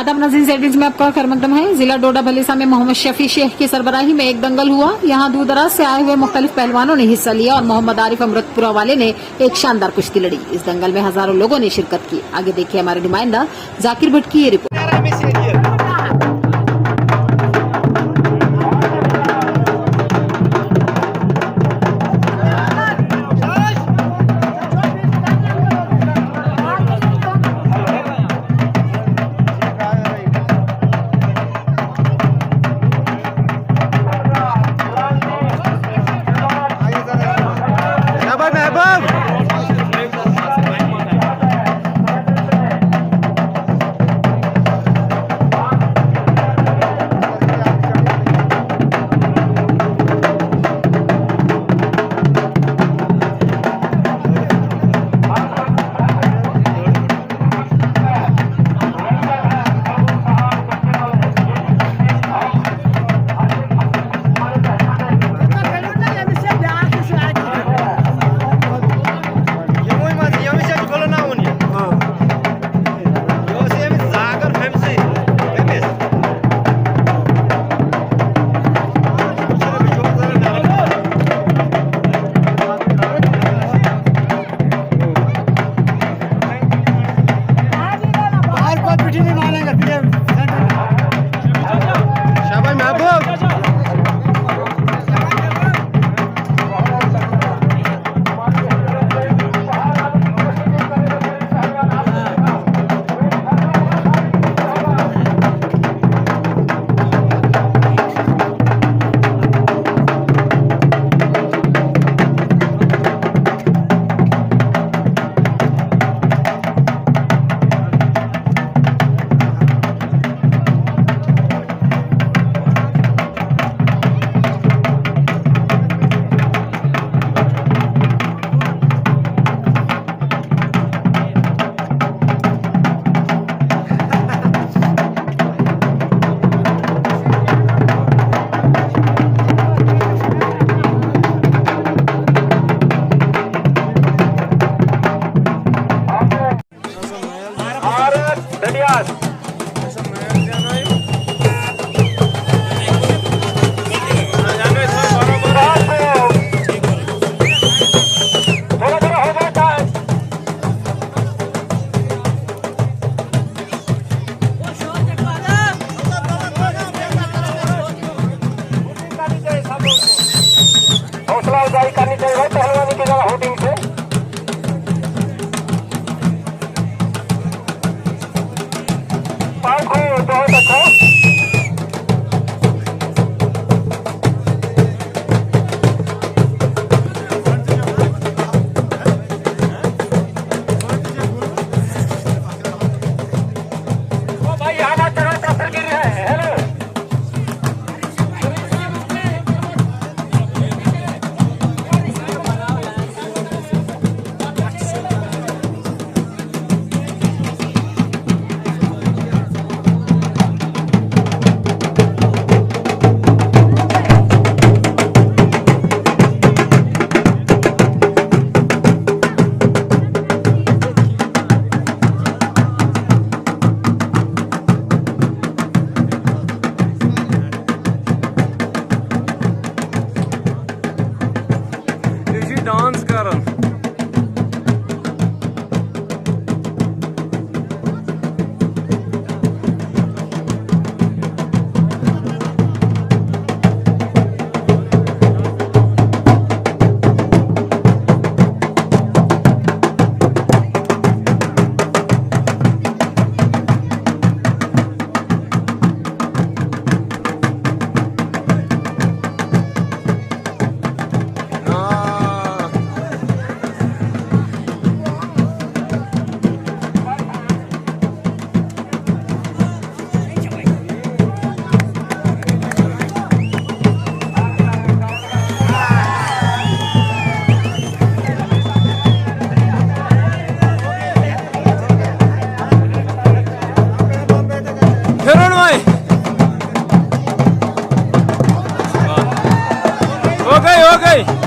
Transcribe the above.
आदाब नाज़रीन, सेटिंग्स में आपका खैर मकदम है। जिला डोडा भलीसा में मोहम्मद शफीع की सरबराही में एक दंगल हुआ। यहां दूर दराज से आए हुए मुख्तलिफ पहलवानों ने हिस्सा लिया और मोहम्मद आरिफ अमरतपुरा वाले ने एक शानदार कुश्ती लड़ी। इस दंगल में हजारों लोगों ने शिरकत की। आगे देखिए हमारे नुमाइंदा ज़ाकिर की ये रिपोर्ट। हौसला अफजाई करनी चाहिए पहलवानी की जरा होर्डिंग से। बहुत अच्छा। भाई यहाँ बात करो तो फिर गिर रहा है। हेलो डांस करन हो गई